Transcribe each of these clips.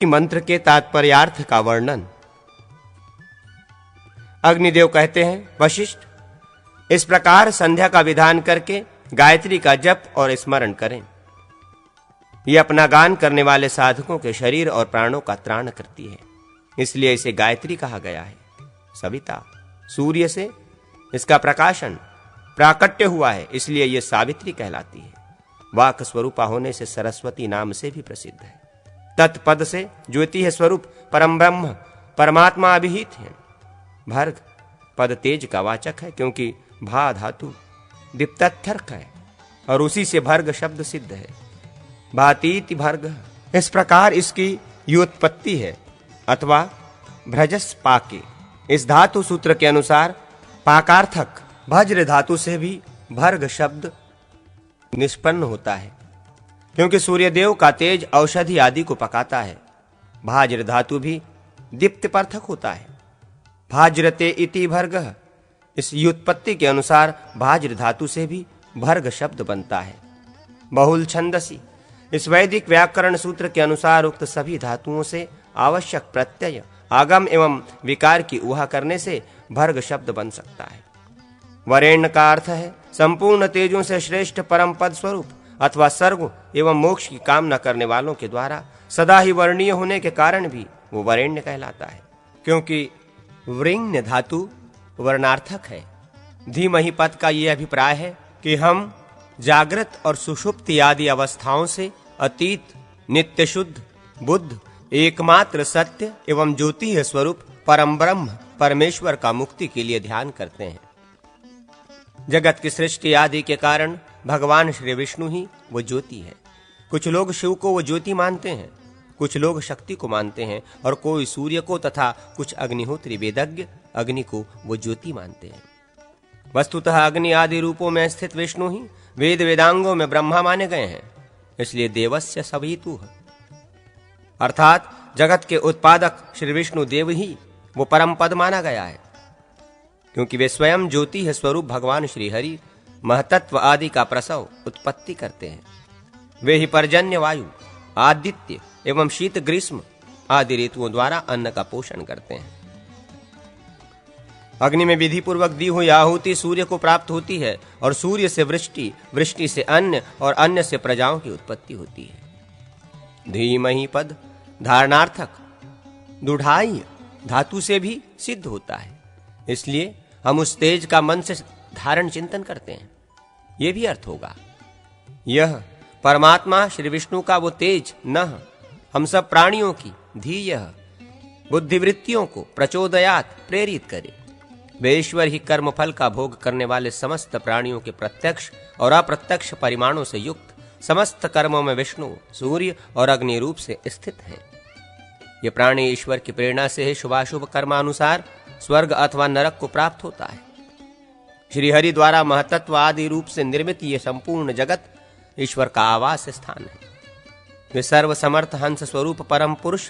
मंत्र के तात्पर्यार्थ का वर्णन। अग्निदेव कहते हैं, वशिष्ठ, इस प्रकार संध्या का विधान करके गायत्री का जप और स्मरण करें। यह अपना गान करने वाले साधकों के शरीर और प्राणों का त्राण करती है, इसलिए इसे गायत्री कहा गया है। सविता, सूर्य से इसका प्रकाशन प्राकट्य हुआ है, इसलिए यह सावित्री कहलाती है। वाक स्वरूपा होने से सरस्वती नाम से भी प्रसिद्ध है। तत्पद से ज्योति है स्वरूप परम ब्रह्म परमात्मा अभिहित है। भर्ग पद तेज का वाचक है, क्योंकि भा धातु दीप्तर्थर्क है और उसी से भर्ग शब्द सिद्ध है। भातीति भर्ग, इस प्रकार इसकी व्युत्पत्ति है, अथवा भ्रजस पाके। इस धातु सूत्र के अनुसार पाकार्थक भज्र धातु से भी भर्ग शब्द निष्पन्न होता है, क्योंकि सूर्यदेव का तेज औषधि आदि को पकाता है। भाज्र धातु भी दीप्तिपर्थक होता है। भाज्रते इति भर्गः, इस व्युत्पत्ति के अनुसार भाज्र धातु से भी भर्ग शब्द बनता है। बहुल छंदसी, इस वैदिक व्याकरण सूत्र के अनुसार उक्त सभी धातुओं से आवश्यक प्रत्यय आगम एवं विकार की ऊहा करने से भर्ग शब्द बन सकता है। वरेण्य का अर्थ है संपूर्ण तेजों से श्रेष्ठ परम पद स्वरूप अथवा सर्ग एवं मोक्ष की कामना करने वालों के द्वारा सदा ही वर्णीय होने के कारण भी वो वरेण्य कहलाता है, क्योंकि वृण्य धातु वर्णार्थक है। धीमहि पद का यह अभिप्राय है कि हम जागृत और सुषुप्ति आदि अवस्थाओं से अतीत नित्य शुद्ध बुद्ध एकमात्र सत्य एवं ज्योति स्वरूप परम ब्रह्म परमेश्वर का मुक्ति के लिए ध्यान करते हैं। जगत की सृष्टि आदि के कारण भगवान श्री विष्णु ही वो ज्योति है। कुछ लोग शिव को वो ज्योति मानते हैं, कुछ लोग शक्ति को मानते हैं, और कोई सूर्य को तथा कुछ अग्निहोत्री वेदज्ञ अग्नि को वो ज्योति मानते हैं। वस्तुतः अग्नि आदि रूपों में स्थित विष्णु ही वेद वेदांगों में ब्रह्मा माने गए हैं, इसलिए देवस्य सवितुः, अर्थात जगत के उत्पादक श्री विष्णु देव ही वो परम पद माना गया है, क्योंकि वे स्वयं ज्योति है स्वरूप भगवान श्री हरि महतत्व आदि का प्रसव उत्पत्ति करते हैं। वे ही पर्जन्य वायु आदित्य एवं शीत ग्रीष्म आदि ऋतुओं द्वारा अन्न का पोषण करते हैं। अग्नि में विधि पूर्वक दी हुई आहुति सूर्य को प्राप्त होती है, और सूर्य से वृष्टि, वृष्टि से अन्न, और अन्न से प्रजाओं की उत्पत्ति होती है। धीमहि पद धारणार्थक दुढ़ाई धातु से भी सिद्ध होता है, इसलिए हम उस तेज का मन से धारण चिंतन करते हैं। यह भी अर्थ होगा, यह परमात्मा श्री विष्णु का वो तेज न हम सब प्राणियों की धीयः बुद्धिवृत्तियों को प्रचोदयात प्रेरित करे। वे ईश्वर ही कर्म फल का भोग करने वाले समस्त प्राणियों के प्रत्यक्ष और अप्रत्यक्ष परिमाणों से युक्त समस्त कर्मों में विष्णु सूर्य और अग्नि रूप से स्थित हैं। ये प्राणी ईश्वर की प्रेरणा से ही शुभाशुभ कर्मानुसार स्वर्ग अथवा नरक को प्राप्त होता है। श्री हरि द्वारा महतत्व आदि रूप से निर्मित ये संपूर्ण जगत ईश्वर का आवास स्थान है। वे सर्व समर्थ हंस स्वरूप परम पुरुष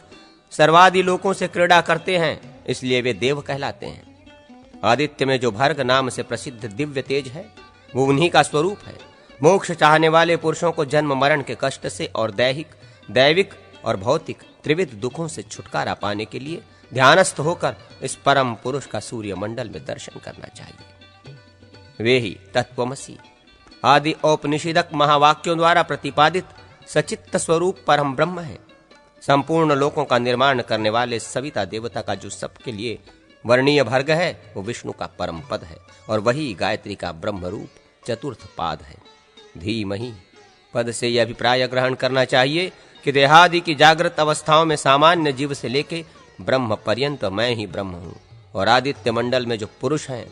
सर्वादि लोकों से क्रीड़ा करते हैं, इसलिए वे देव कहलाते हैं। आदित्य में जो भर्ग नाम से प्रसिद्ध दिव्य तेज है, वो उन्हीं का स्वरूप है। मोक्ष चाहने वाले पुरुषों को जन्म मरण के कष्ट से और दैहिक, दैविक और भौतिक त्रिविध दुखों से छुटकारा पाने के लिए ध्यानस्थ होकर इस परम पुरुष का सूर्य मंडल में दर्शन करना चाहिए। वे ही तत्वमसि आदि औपनिषदक महावाक्यों द्वारा प्रतिपादित सचित्त स्वरूप परम ब्रह्म है। संपूर्ण लोकों का निर्माण करने वाले सविता देवता का जो सबके लिए वर्णीय भर्ग है, वो विष्णु का परम पद है, और वही गायत्री का ब्रह्म रूप चतुर्थ पाद है। धीमहि पद से यह अभिप्राय ग्रहण करना चाहिए कि देहादि की जागृत अवस्थाओं में सामान्य जीव से लेके ब्रह्म पर्यंत मैं ही ब्रह्म हूँ, और आदित्य मंडल में जो पुरुष हैं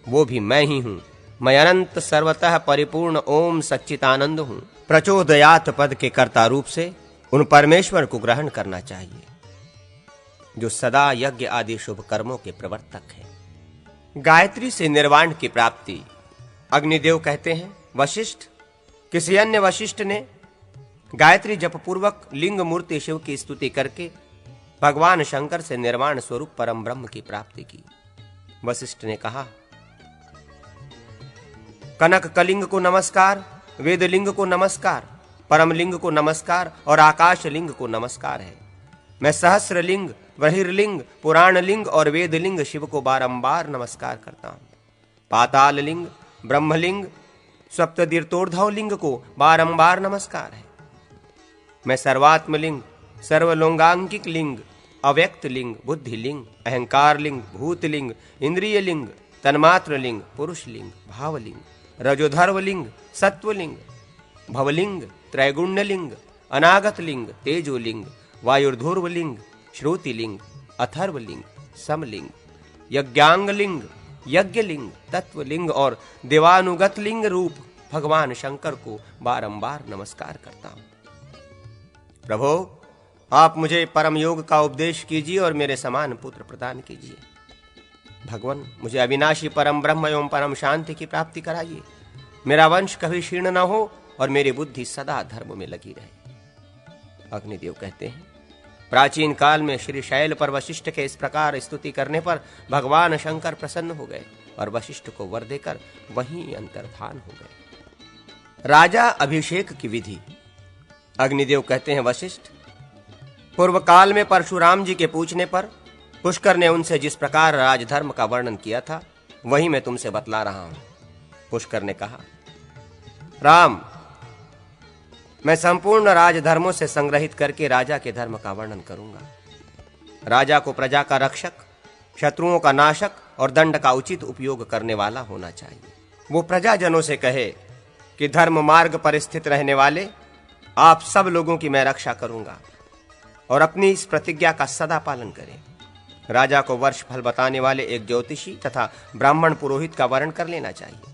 वो भी मैं ही हूँ। मैं अनंत सर्वतः परिपूर्ण ओम सच्चिदानंद हूँ। प्रचोदयात पद के कर्ता रूप से उन परमेश्वर को ग्रहण करना चाहिए जो सदा यज्ञ आदि शुभ कर्मों के प्रवर्तक है। गायत्री से निर्वाण की प्राप्ति। अग्निदेव कहते हैं, वशिष्ठ, किसी अन्य वशिष्ठ ने गायत्री जप पूर्वक लिंग मूर्ति शिव की स्तुति करके भगवान शंकर से निर्वाण स्वरूप परम ब्रह्म की प्राप्ति की। वशिष्ठ ने कहा, कनक कलिंग को नमस्कार, वेद लिंग को नमस्कार, परम लिंग को नमस्कार और आकाश लिंग को नमस्कार है। मैं सहस्र लिंग, बहिर्लिंग, पुराण लिंग और वेद लिंग शिव को बारंबार नमस्कार करता हूं। पाताल लिंग, ब्रह्मलिंग, सप्ततीर्थोर्ध्व लिंग को बारंबार नमस्कार है। मैं सर्वात्म लिंग, सर्वलोंगांकिक लिंग, अव्यक्त लिंग, बुद्धि लिंग, अहंकार लिंग, भूत लिंग, इंद्रिय लिंग, तन्मात्र लिंग, पुरुष लिंग, भावलिंग, रजोधर्व लिंग, सत्वलिंग, भवलिंग, त्रैगुण्य लिंग, अनागत लिंग, तेजोलिंग, वायुर्धुर्व लिंग, श्रुति लिंग, अथर्व लिंग, समलिंग, यज्ञांग लिंग, यज्ञ लिंग, तत्व लिंग और देवानुगत लिंग रूप भगवान शंकर को बारंबार नमस्कार करता हूं। प्रभो, आप मुझे परम योग का उपदेश कीजिए और मेरे समान पुत्र प्रदान कीजिए। भगवान, मुझे अविनाशी परम ब्रह्म एवं परम शांति की प्राप्ति कराइए। मेरा वंश कभी क्षीण न हो और मेरी बुद्धि सदा धर्म में लगी रहे। अग्निदेव कहते हैं, प्राचीन काल में श्री शैल पर वशिष्ठ के इस प्रकार स्तुति करने पर भगवान शंकर प्रसन्न हो गए और वशिष्ठ को वर देकर वहीं अंतर्धान हो गए। राजा अभिषेक की विधि। अग्निदेव कहते हैं, वशिष्ठ, पूर्व काल में परशुराम जी के पूछने पर पुष्कर ने उनसे जिस प्रकार राजधर्म का वर्णन किया था वही मैं तुमसे बतला रहा हूं। पुष्कर ने कहा, राम, मैं संपूर्ण राजधर्मों से संग्रहित करके राजा के धर्म का वर्णन करूंगा। राजा को प्रजा का रक्षक, शत्रुओं का नाशक और दंड का उचित उपयोग करने वाला होना चाहिए। वो प्रजाजनों से कहे कि धर्म मार्ग पर स्थित रहने वाले आप सब लोगों की मैं रक्षा करूंगा और अपनी इस प्रतिज्ञा का सदा पालन करें। राजा को वर्ष फल बताने वाले एक ज्योतिषी तथा ब्राह्मण पुरोहित का वर्ण कर लेना चाहिए।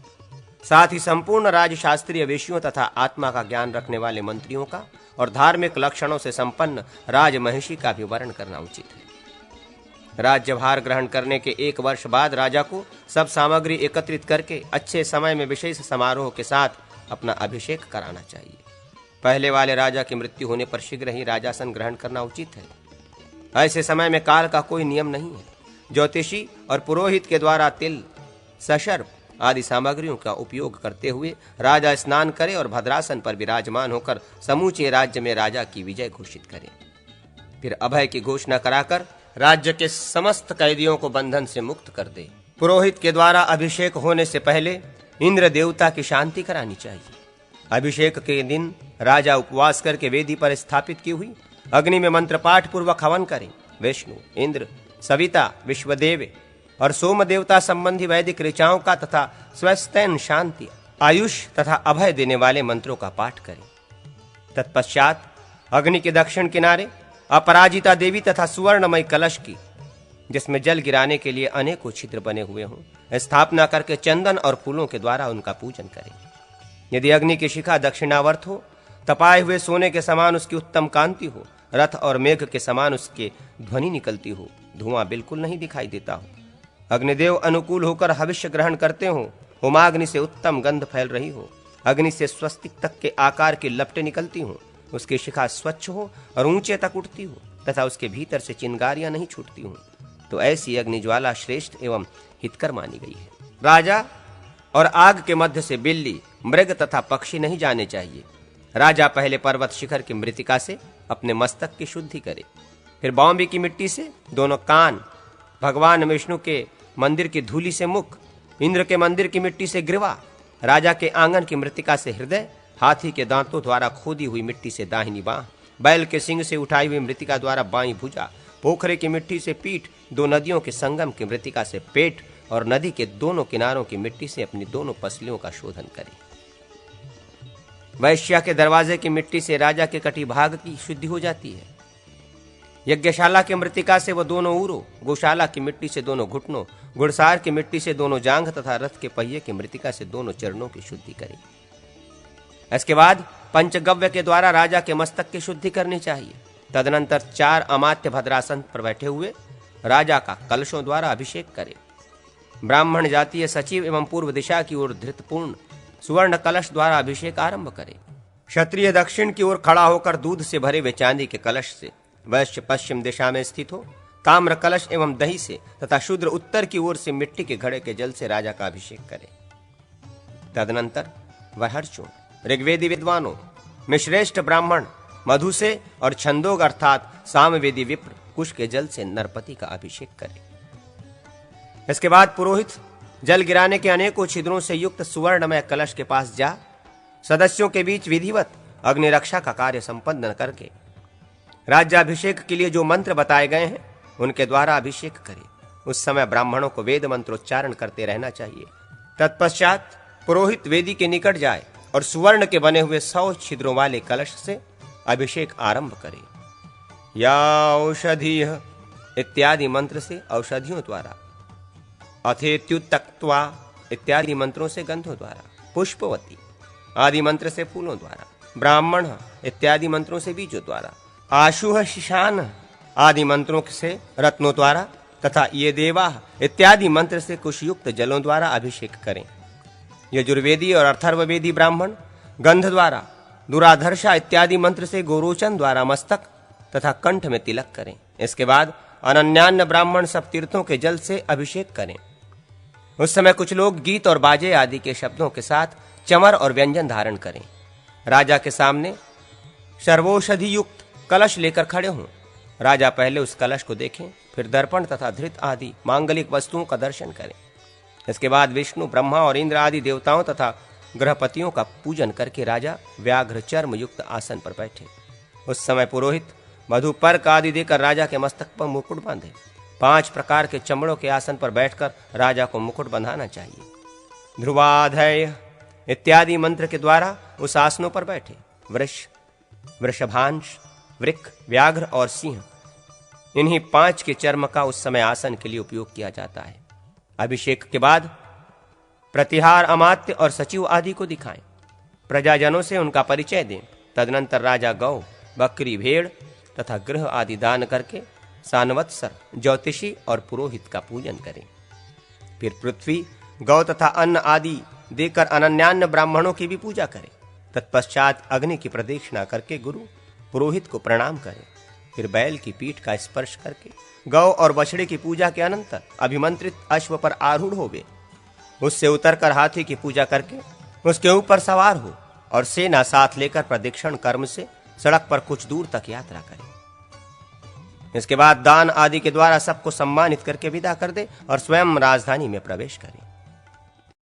साथ ही संपूर्ण राजशास्त्रीय विषयों तथा आत्मा का ज्ञान रखने वाले मंत्रियों का और धार्मिक लक्षणों से संपन्न राजमहिषी का भी वर्ण करना उचित है। राज्यभार ग्रहण करने के 1 वर्ष बाद राजा को सब सामग्री एकत्रित करके अच्छे समय में विशेष समारोह के साथ अपना अभिषेक कराना चाहिए। पहले वाले राजा की मृत्यु होने पर शीघ्र ही राजासन ग्रहण करना उचित है। ऐसे समय में काल का कोई नियम नहीं है। ज्योतिषी और पुरोहित के द्वारा तिल, सशर्प आदि सामग्रियों का उपयोग करते हुए राजा स्नान करे और भद्रासन पर विराजमान होकर समूचे राज्य में राजा की विजय घोषित करे। फिर अभय की घोषणा कराकर राज्य के समस्त कैदियों को बंधन से मुक्त कर दे। पुरोहित के द्वारा अभिषेक होने से पहले इंद्र देवता की शांति करानी चाहिए। अभिषेक के दिन राजा उपवास करके वेदी पर स्थापित की हुई अग्नि में मंत्र पाठ पूर्वक हवन करें। विष्णु, इंद्र, सविता, विश्वदेव और सोम देवता संबंधी वैदिक ऋचाओं का तथा स्वस्थैन, शांति, आयुष तथा अभय देने वाले मंत्रों का पाठ करें। तत्पश्चात अग्नि के दक्षिण किनारे अपराजिता देवी तथा सुवर्णमय कलश की, जिसमें जल गिराने के लिए अनेकों छिद्र बने हुए हों, स्थापना करके चंदन और फूलों के द्वारा उनका पूजन करें। यदि अग्नि की शिखा दक्षिणावर्त हो, तपाए हुए सोने के समान उसकी उत्तम कांति हो, रथ और मेघ के समान उसके ध्वनि निकलती हो, धुआं बिल्कुल नहीं दिखाई देता हो, अग्निदेव अनुकूल होकर हविष्य ग्रहण करते हो, होमाग्नि से उत्तम गंध फैल रही हो, अग्नि से स्वस्तिक तक के आकार की लपटें निकलती हो, उसकी शिखा स्वच्छ हो और ऊंचे तक उठती हो तथा उसके भीतर से चिंगारियां नहीं छूटती हो, तो ऐसी अग्निज्वाला श्रेष्ठ एवं हितकर मानी गई है। राजा और आग के मध्य से बिल्ली, मृग तथा पक्षी नहीं जाने चाहिए। राजा पहले पर्वत शिखर की मृतिका से अपने मस्तक की शुद्धि करे, फिर बॉम्बे की मिट्टी से दोनों कान, भगवान विष्णु के मंदिर की धूलि से मुख, इंद्र के मंदिर की मिट्टी से ग्रीवा, राजा के आंगन की मृतिका से हृदय, हाथी के दांतों द्वारा खोदी हुई मिट्टी से दाहिनी बांह, बैल के सिंग से उठाई हुई मृतिका द्वारा बाईं भुजा, पोखरे की मिट्टी से पीठ, दो नदियों के संगम की मृतिका से पेट और नदी के दोनों किनारों की मिट्टी से अपनी दोनों पसलियों का शोधन करे। वैश्या के दरवाजे की मिट्टी से राजा के कटिभाग की शुद्धि हो जाती है। यज्ञशाला की मृतिका से वो दोनों ऊरों, गौशाला की मिट्टी से दोनों घुटनों, घुड़सार की मिट्टी से दोनों जांघ तथा रथ के पहिए की मृतिका से दोनों चरणों की शुद्धि करे। इसके बाद पंचगव्य के द्वारा राजा के मस्तक की शुद्धि करनी चाहिए। तदनंतर 4 अमात्य भद्रासन पर बैठे हुए राजा का कलशों द्वारा अभिषेक करे। ब्राह्मण जातीय सचिव एवं पूर्व दिशा की ओर धृतपूर्ण सुवर्ण कलश द्वारा अभिषेक आरंभ करे। क्षत्रिय दक्षिण की ओर खड़ा होकर दूध से भरे हुए चांदी के कलश से, वैश्य पश्चिम दिशा में स्थित हो ताम्र कलश एवं दही से तथा शूद्र उत्तर की ओर से मिट्टी के घड़े के जल से राजा का अभिषेक करे। तदनंतर वहर्षों, ऋग्वेदी विद्वानों में श्रेष्ठ ब्राह्मण मधु से और छंदोग अर्थात सामवेदी विप्र कुश के जल से नरपति का अभिषेक करे। इसके बाद पुरोहित जल गिराने के अनेकों छिद्रों से युक्त सुवर्णमय कलश के पास जा सदस्यों के बीच विधिवत अग्नि रक्षा का कार्य संपन्न करके राज्याभिषेक के लिए जो मंत्र बताए गए हैं उनके द्वारा अभिषेक करे। उस समय ब्राह्मणों को वेद मंत्रोच्चारण करते रहना चाहिए। तत्पश्चात पुरोहित वेदी के निकट जाए और सुवर्ण के बने हुए 100 छिद्रों वाले कलश से अभिषेक आरंभ करे। या औषधीय इत्यादि मंत्र से औषधियों द्वारा, अथेत्युत्तक्त्वा इत्यादि मंत्रों से गंधों द्वारा, पुष्पवती आदि मंत्र से फूलों द्वारा, ब्राह्मण इत्यादि मंत्रों से बीजों द्वारा, आशुह शिशान आदि मंत्रों से रत्नों द्वारा तथा ये देवा इत्यादि मंत्र से कुशयुक्त जलों द्वारा अभिषेक करें। यजुर्वेदी और अथर्ववेदी ब्राह्मण गंध द्वारा, दुराधर्षा इत्यादि मंत्र से गोरोचन द्वारा मस्तक तथा कंठ में तिलक करें। इसके बाद अनन्यान्न ब्राह्मण सब तीर्थों के जल से अभिषेक करें। उस समय कुछ लोग गीत और बाजे आदि के शब्दों के साथ चमर और व्यंजन धारण करें। राजा के सामने सर्वौषधि युक्त कलश लेकर खड़े हों। राजा पहले उस कलश को देखें, फिर दर्पण तथा धृत आदि मांगलिक वस्तुओं का दर्शन करें। इसके बाद विष्णु, ब्रह्मा और इंद्र आदि देवताओं तथा गृहपतियों का पूजन करके राजा व्याघ्र चर्म युक्त आसन पर बैठे। उस समय पुरोहित मधुपर्क आदि देकर राजा के मस्तक पर मुकुट बांधे। 5 प्रकार के चमड़ों के आसन पर बैठकर राजा को मुकुट बंधाना चाहिए। ध्रुवाधय इत्यादि मंत्र के द्वारा उस आसनों पर बैठे। वृष, वृषभांश, वृक्क, व्याघ्र और सिंह, इन्हीं 5 के चर्म का उस समय आसन के लिए उपयोग किया जाता है। अभिषेक के बाद प्रतिहार अमात्य और सचिव आदि को दिखाएं। प्रजाजनों से उनका परिचय दें। तदनंतर राजा गौ, बकरी, भेड़ तथा गृह आदि दान करके सानवत्सर, ज्योतिषी और पुरोहित का पूजन करें। फिर पृथ्वी, गौ तथा अन्न आदि देकर अनन्यान्न ब्राह्मणों की भी पूजा करें। तत्पश्चात अग्नि की प्रदक्षिणा करके गुरु पुरोहित को प्रणाम करें। फिर बैल की पीठ का स्पर्श करके गौ और बछड़े की पूजा के अनंतर अभिमंत्रित अश्व पर आरूढ़ होवे। उससे उतरकर हाथी की पूजा करके उसके ऊपर सवार हो और सेना साथ लेकर प्रदक्षिण कर्म से सड़क पर कुछ दूर तक यात्रा करें। इसके बाद दान आदि के द्वारा सबको सम्मानित करके विदा कर दे और स्वयं राजधानी में प्रवेश करें।